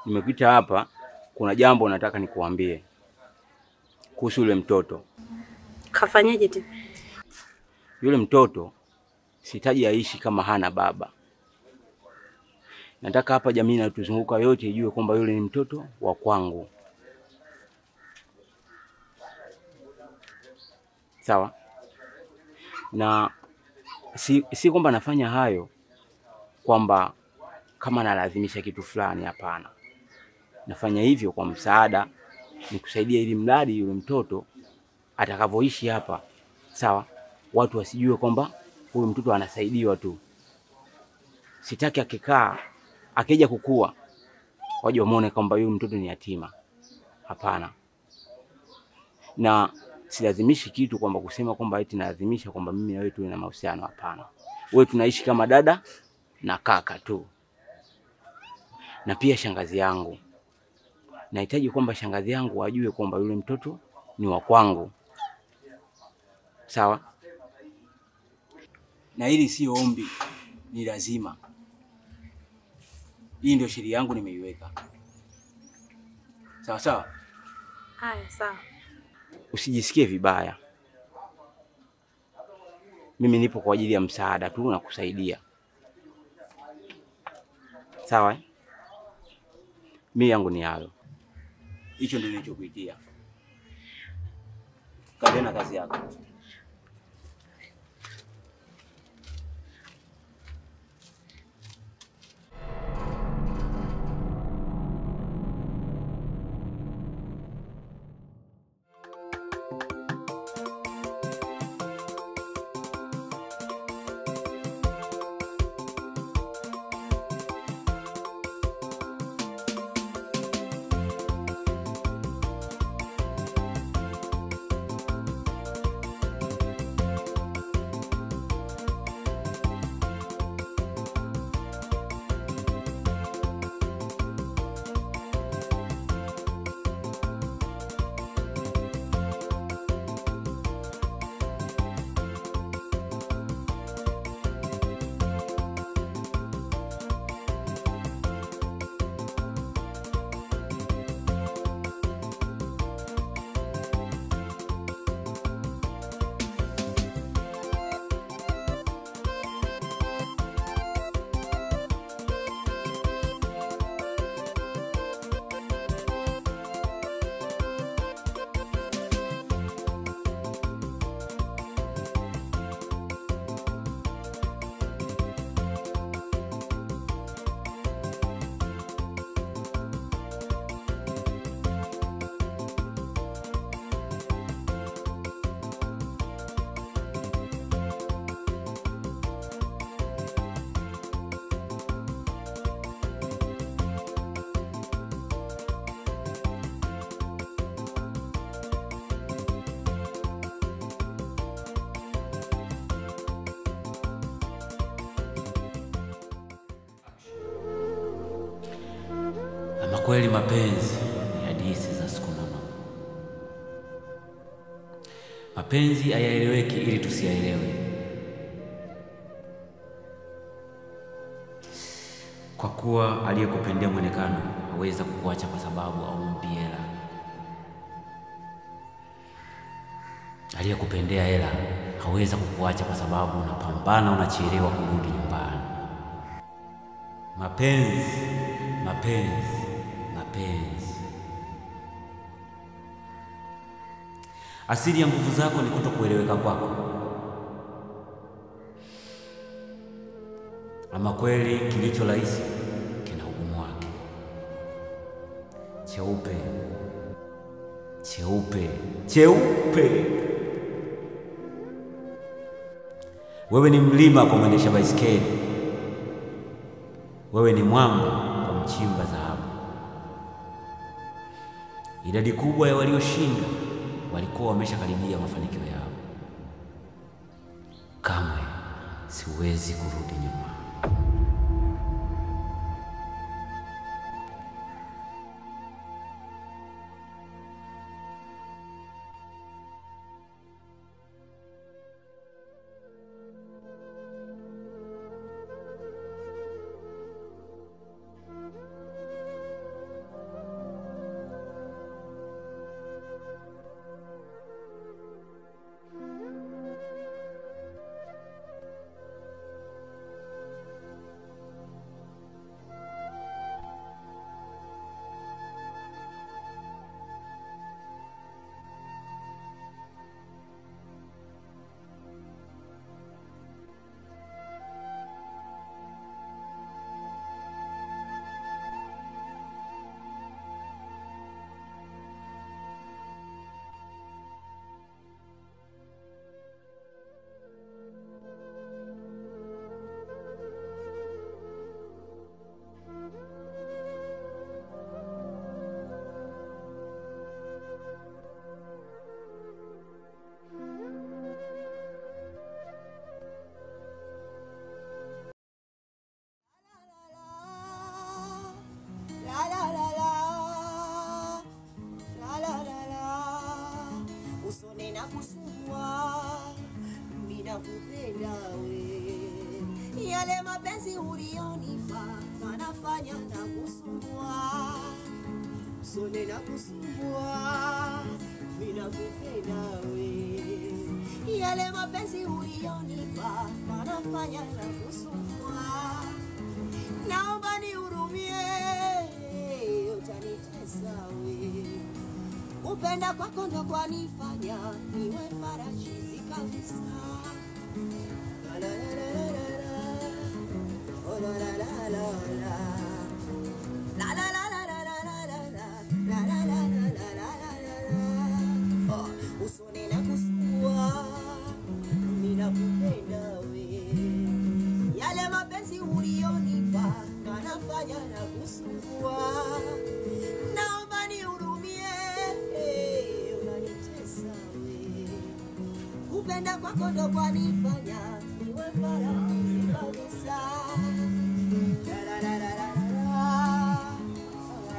Nimekuita hapa, kuna jambo nataka nikuambie kuhusu yule mtoto. Kafanyaje tena? Yule mtoto sihitaji aishi kama hana baba. Nataka hapa jamii inatuzunguka yote ijue kwamba yule ni mtoto wa kwangu. Sawa? Na si kwamba nafanya hayo kwamba kama nalazimisha kitu fulani, hapana. Nafanya hivyo kwa msaada, nikusaidia ili mradi yule mtoto atakavyoishi hapa, sawa, watu wasijue kwamba huyu mtoto anasaidiwa tu. Sitaki akija kukua waje wamuone kwamba huyu mtoto ni yatima. Hapana. Na silazimishi kitu kwamba kusema kwamba eti nalazimisha kwamba mimi na wewe tuwe na mahusiano, hapana. Wewe tunaishi kama dada na kaka tu. Na pia shangazi yangu, nahitaji kwamba shangazi yangu ajue kwamba yule mtoto ni wa kwangu. Sawa? Na hili sio ombi, ni lazima. Hii ndio sheria yangu nimeiweka. Sawa sawa? Haya, sawa. Usijisikie vibaya. Mimi nipo kwa ajili ya msaada tu na kusaidia. Sawa? Mimi yangu ni hayo. Hicho ndio nilichokuitia. Kaendelea na kazi yako. Ama kweli mapenzi ni hadithi za siku mama. Mapenzi hayaeleweki ili tusiyaelewe. Kwa kuwa aliyekupendea mwonekano haweza kukuacha kwa sababu haumpi hela. Aliyekupendea hela haweza kukuacha kwa sababu unapambana, unachelewa kurudi nyumbani. Mapenzi, mapenzi, mapenzi. Asili ya nguvu zako ni kutokueleweka kwako. Ama kweli kilicho rahisi kina ugumu wake. Cheupe, cheupe, cheupe. Wewe ni mlima kwa mwendesha baisikeli. Wewe ni mwamba kwa mchimba dhahabu. Idadi kubwa ya walioshinda walikuwa wameshakaribia mafanikio yao. Kamwe siwezi kurudi nyuma. nakusumbua, mimi nakupenda we. Yale mapenzi ulionipa yanafanya nakusumbua, usone nakusumbua, mimi nakupenda we. Yale mapenzi ulionipa yanafanya nakusumbua, naomba nihurumie, utanitesa we. Kupenda kwako ndo kwanifanya niwe farajizi kabisa. La la la la la, oh la la la la la, la la la la la la la, la la la la la la. Oh, usone nakusumbua, mimi nakupenda we. Yale mapenzi ulionipa yanafanya nakusumbua, naomba nihurumie, unanitesa we. Kupenda kwako ndo kwanifanya niwe farajizi kabisa. La la la la la la,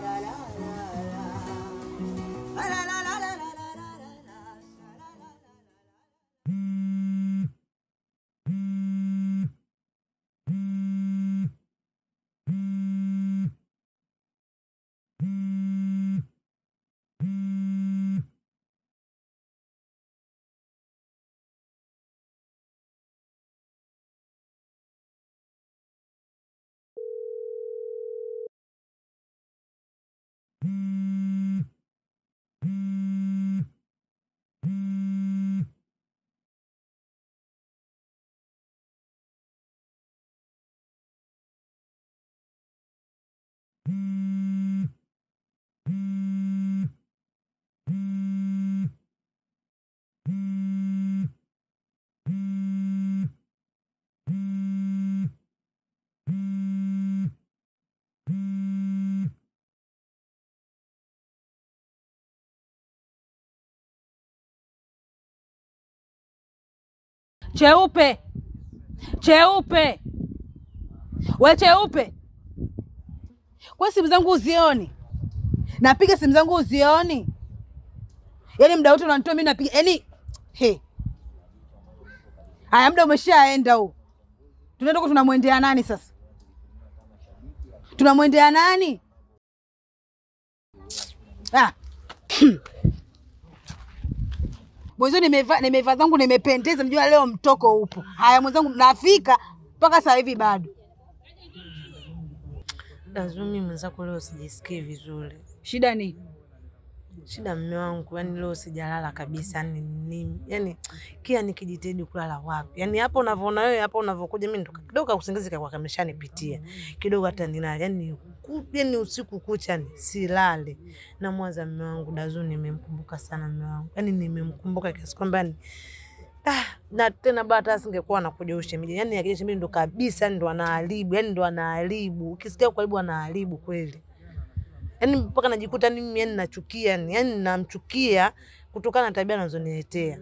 la la la la la, la la la la la la. Cheupe, cheupe, we cheupe. Kwa simu zangu uzioni? Napiga simu zangu uzioni? Yaani muda wote unanitoa mimi napiga. Yaani haya muda umeshaenda huu. Tunaenda kwa tunamwendea nani sasa? Tunamwendea nani? Mwanzo nimevaa zangu nimependeza, mjua leo mtoko upo. Haya mwenzangu nafika mpaka sasa hivi bado. Dazumi mwenzako leo sijisikii vizuri. Shida nini? Shida mume wangu, yani leo sijalala kabisa, yani kia nikijitahidi kulala wapi. Yani hapo unavyoona wewe, hapo unavyokuja mimi kidogo usingizi kwa kameshanipitia. Kidogo hata nilala, yani usiku kucha ni silale. Na mwanza mume wangu Dazuni nimemkumbuka sana mume wangu. Yani nimemkumbuka kiasi kwamba na tena bado asingekuwa anakuja ushemeji. Yani akija shemeji ndo kabisa ndo anaharibu, yani ndo anaharibu. Ukisikia karibu anaharibu kweli. Yani mpaka najikuta mimi yani nachukia, yani namchukia kutokana na tabia anazoniletea.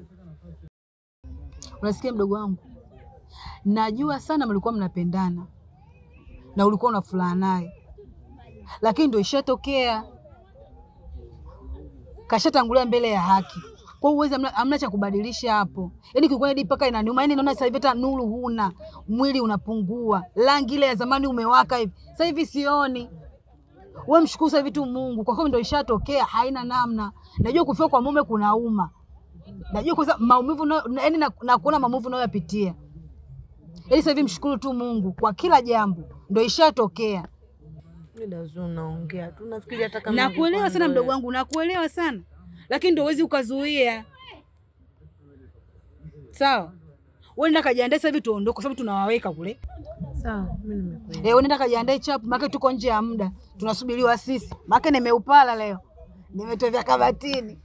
Unasikia mdogo wangu? Najua sana mlikuwa mnapendana. Na ulikuwa unafurahi naye. Lakini ndio ishatokea. Kashatangulia mbele ya haki. Kwa hiyo uweze amna cha kubadilisha hapo. Yaani kikweli hadi paka inaniuma. Yaani naona sasa hivi hata nuru huna, mwili unapungua. Rangi ile ya zamani umewaka hivi. Sasa hivi sioni. Wewe mshukuru sasa hivi tu Mungu. Kwa sababu ndio ishatokea, haina namna. Najua kufia kwa mume kunauma. Najua kwa sababu maumivu yaani na kuona maumivu unayoyapitia. Yaani sasa hivi mshukuru tu Mungu kwa kila jambo. Ndio ishatokea. Dazu naongea tu nafikiri hata kama nakuelewa sana mdogo wangu, nakuelewa sana. Lakini ndio uwezi ukazuia. Sawa? Wewe nenda kajiandae sasa hivi tuondoke kwa sababu tunawaweka kule. Sawa, mimi nimekuelewa. Wewe nenda kajiandae chapu, maana tuko nje ya muda. Tunasubiriwa sisi. Maana nimeupala leo. Nimetovya kabatini.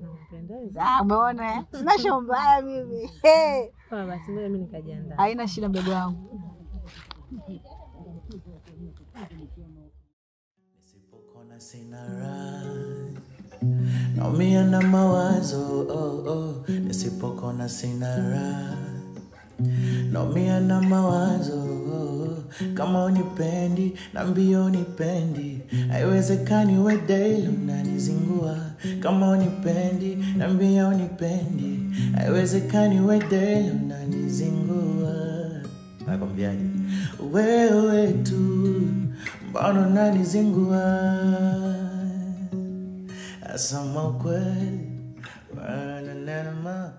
Unapendeza. Umeona? Sina shombaya mimi. Sawa basi ngoja mimi nikajiandae. Haina shida mdogo wangu. Nisipokona sina raha. Naumia na mawazo, nisipokona sina raha. naumia na mawazo. Kama unipendi, naambia unipendi. Haiwezekani we daily unanizingua. Kama unipendi, naambia unipendi. Haiwezekani we daily unanizingua. Nakwambiaje? Wewe tu mbona unanizingua? Asema ukweli wananena mama.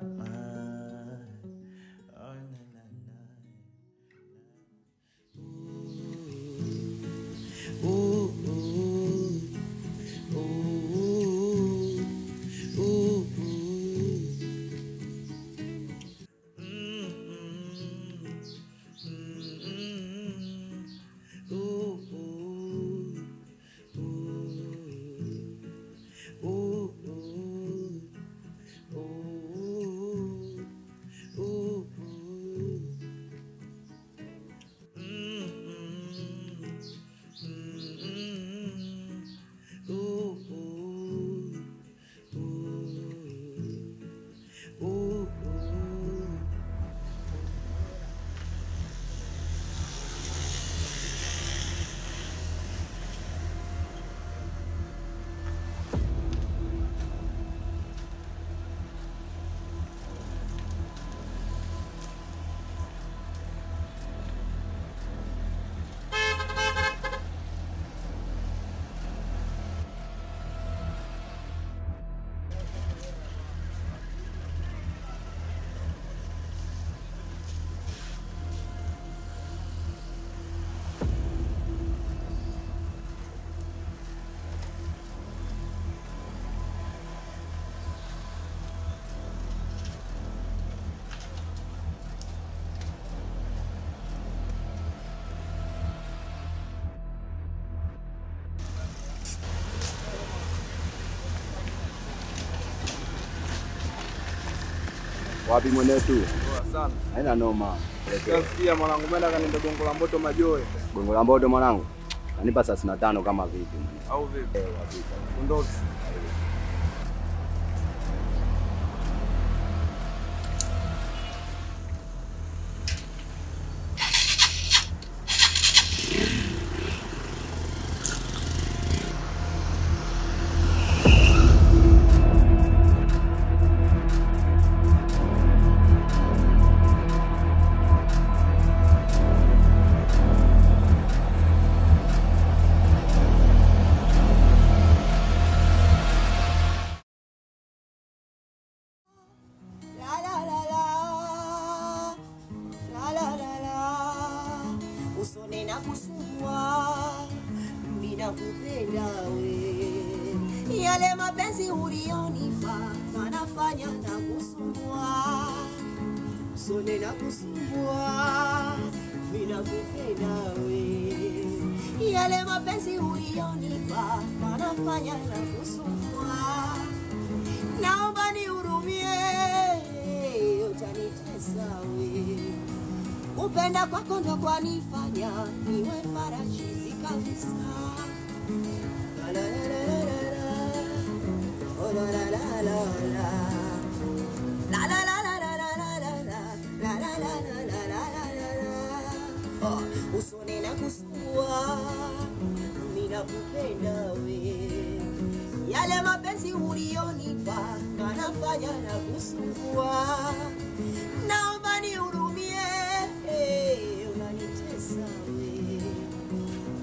Wapi mwenetu? Poa sana. Haina noma. Nasikia mwanangu menda kanienda Gongo la Mboto Majoe. Gongo la Mboto mwanangu. Kanipa 35 kama vipi? Au vipi? Wapi? Ondoka. Usone na kusumbua, mimi nakupenda we. Yale mapenzi ulionipa yanafanya na kusumbua. Usone na kusumbua, mimi nakupenda we. Yale mapenzi ulionipa yanafanya na kusumbua. Naomba nihurumie, utanitesa we. Kupenda kwako ndo kwanifanya niwe farachizi kabisa. La la la la la, oh la la la la la, la la la la la la la la, la la la la la la la. Oh, usone na kusumbua, mimi nakupenda we. Yale mapenzi ulionipa yanafanya na kusumbua. Naomba nihurumie, unanitesa we.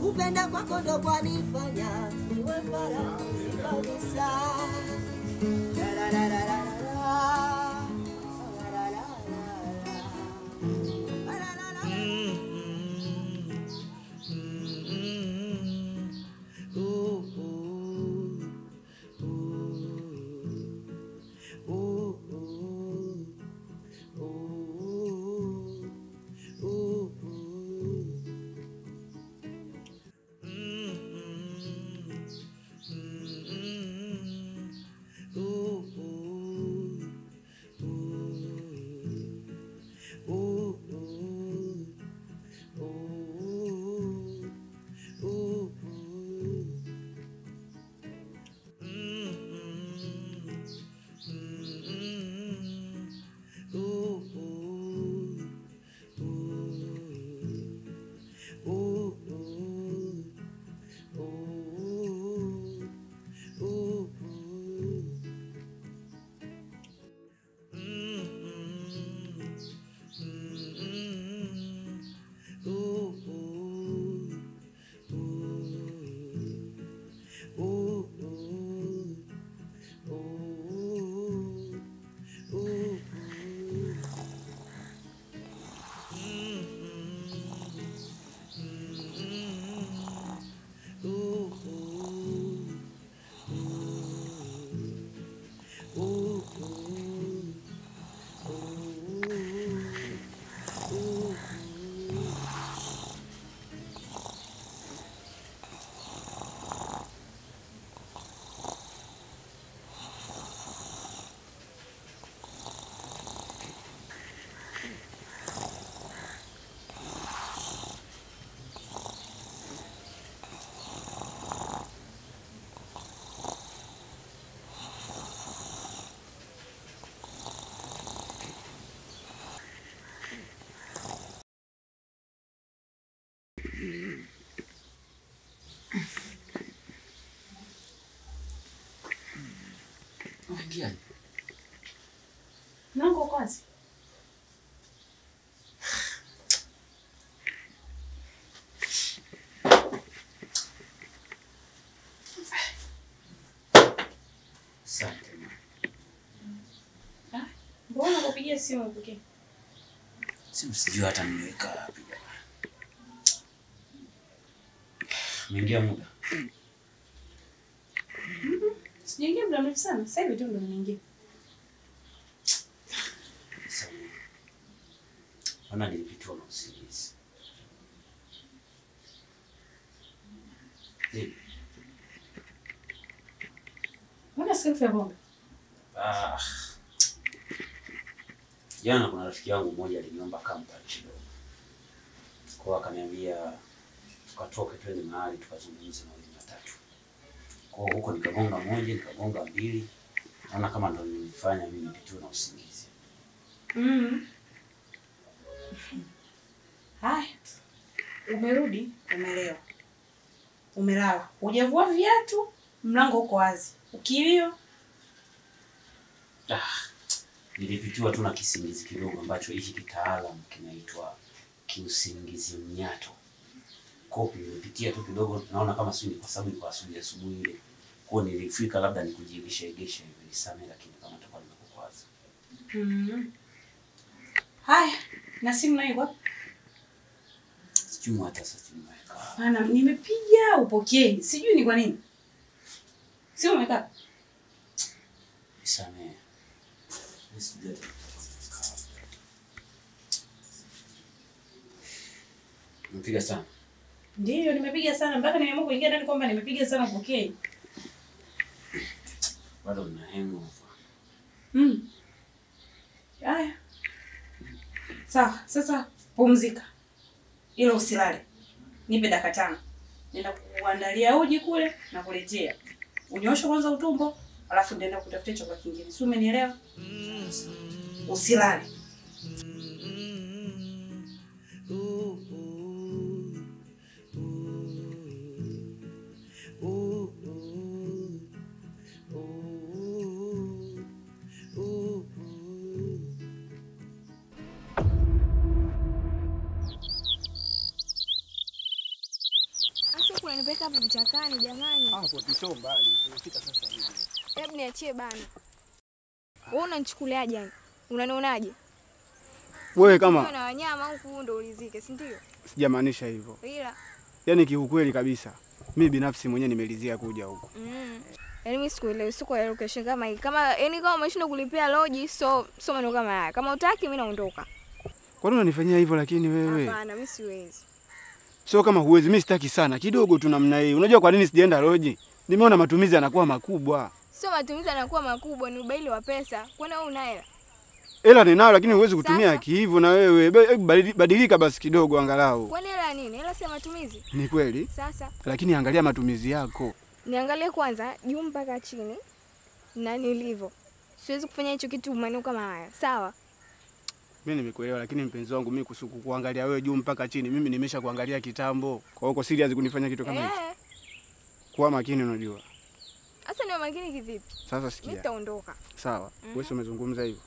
Kupenda kwako ndo kwanifanya niwe farachizi kabisa. La la la la la la, la la la la Ooh. Ingia. Mlango uko wazi. Asante. Mbona unakupigia simu upokee? Simu sijui hata nimeweka wapi jamani. Nimeingia muda. Sijaingia muda mrefu sana. Sasa hivi tu ndo nimeingia. Ana nilipitiwa na usingizi. Mbona sikia bomba? Jana kuna rafiki yangu mmoja aliniomba company kidogo. Kwa akaniambia tukatoke twende mahali tukazungumze na wale watatu. Kwa huko nikagonga moja, nikagonga mbili. Naona kama ndo nilifanya mimi nipitiwe na usingizi. Haya. Umerudi, umelewa. Umelala. Hujavua viatu, mlango uko wazi. Ukilio. Nilipitiwa tu na kisingizi kidogo ambacho hiki kitaalamu kinaitwa kiusingizi mnyato. Kwa nilipitia tu kidogo, naona kama sio ni kwa sababu ni kwa asubuhi ile. Kwa nilifika labda nikujilisha egesha hivi nisamee, lakini kama tutakuwa nimekukwaza. Haya, na simu nayo wapi? Sijui hata sasa nimeweka. Ana nimepiga upokee. Sijui ni kwa nini. Sio umekaa. Nisamee. Nisijue. Nimepiga sana. Ndio nimepiga sana mpaka nimeamua kuingia ndani kwamba nimepiga sana upokee. Bado nina hangover. Haya. Sawa, sasa pumzika. Ila usilale. Nipe dakika 5. Nenda kuandalia uji kule na kuletea. Unyooshe kwanza utumbo, alafu nenda kutafutia chakula kingine. Si umenielewa? Usilale. Unanipeka hapo vichakani jamani. Hapo sio mbali, tumefika sasa hivi. Hebu niachie bana. Wewe unanichukuliaje yani? Unanionaje? Wewe kama na wanyama huku ndo ulizike, si ndio? Sijamaanisha hivyo. Ila yaani kiukweli kabisa. Mimi binafsi mwenyewe nimelizia kuja huko. Yaani mimi sikuelewi, siko location kama hii. Kama yani kama umeshinda kulipia lodge, so maneno kama haya. Kama utaki mimi naondoka. Kwa nini unanifanyia hivyo lakini wewe? Hapana, mimi siwezi. Sio kama huwezi, mimi sitaki sana. Kidogo tu namna hii. Unajua kwa nini sijaenda lodge? Nimeona matumizi yanakuwa makubwa. Sio matumizi yanakuwa makubwa, ni ubaili wa pesa. Kwani wewe una hela? Hela ninayo lakini huwezi kutumia hivyo na wewe. Badilika basi kidogo angalau. Kwani hela nini? Hela si matumizi. Ni kweli? Sasa. Lakini angalia matumizi yako. Niangalie kwanza juu mpaka chini na nilivyo. Siwezi kufanya hicho kitu maneno kama haya. Sawa? Mimi nimekuelewa lakini mpenzi wangu mimi kuangalia wewe juu mpaka chini mimi nimesha kuangalia kitambo. Kwa hiyo uko serious kunifanya kitu kama hicho? Kuwa makini unajua. Sasa ni makini kivipi? Sasa sikia. Mimi nitaondoka. Sawa. Wewe umezungumza hivyo.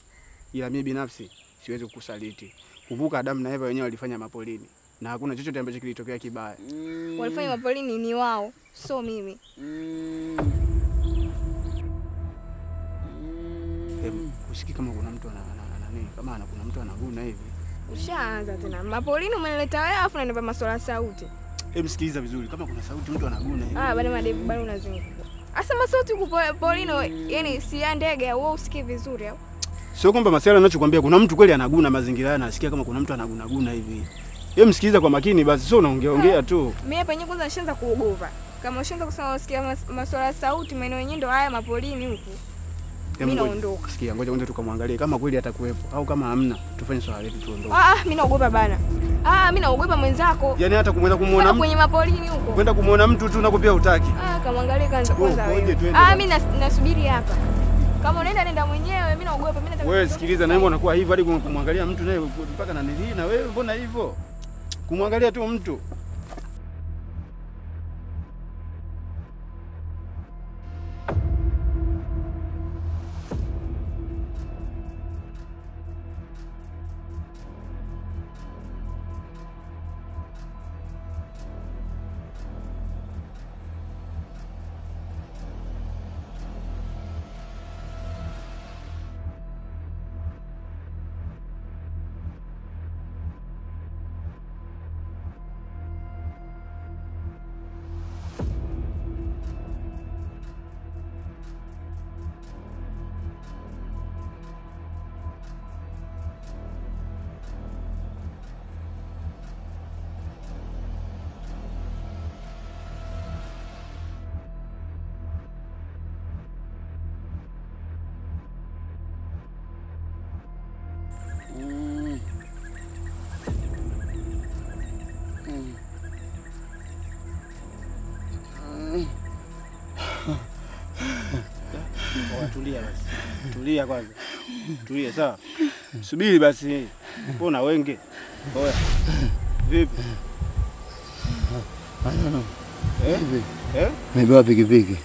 Ila mimi binafsi siwezi kukusaliti. Kumbuka Adamu na Eva wenyewe walifanya mapolini na hakuna chochote ambacho kilitokea kibaya. Walifanya mapolini ni wao, so mimi. Usikii kama kuna mtu nani kama kuna mtu anaguna hivi. Ushaanza tena. Mapolini umenileta wewe afu unanipa masuala sauti. Hebu sikiliza vizuri kama kuna sauti mtu anaguna hivi. Bado madevu bado unazunguka. Asa masauti kupo polino yani si ya ndege wewe usikii vizuri au? Sio kwamba masuala ninachokuambia kuna mtu kweli anaguna mazingira yana nasikia kama kuna mtu anaguna hivi. Hebu msikiliza kwa makini basi sio unaongea tu. Mimi hapa yenyewe kwanza nishaanza kuogopa. Kama ushaanza kusema usikia masuala sauti maeneo yenyewe ndo haya mapolini huku. Mimi naondoka. Sikia ngoja tukamwangalie kama kweli atakuwepo au kama hamna tufanye swala letu tuondoke. Mimi naogopa bana. Mimi naogopa mwenzako. Yaani hata kumuona kwenye mapolini huko. Kwenda kumuona mtu tu nakupia utaki. Kamwangalie kwanza wewe. Mimi nasubiri hapa. Kama unaenda nenda mwenyewe, mimi naogopa, mimi nataka. Wewe sikiliza na wewe unakuwa hivyo hadi kumwangalia mtu naye mpaka na nini na wewe mbona hivyo? Kumwangalia tu mtu. tulia basi. Tulia kwanza. Tulia sawa. Subiri basi. Mbona wenge? Oya. Vipi? Nimepewa pikipiki.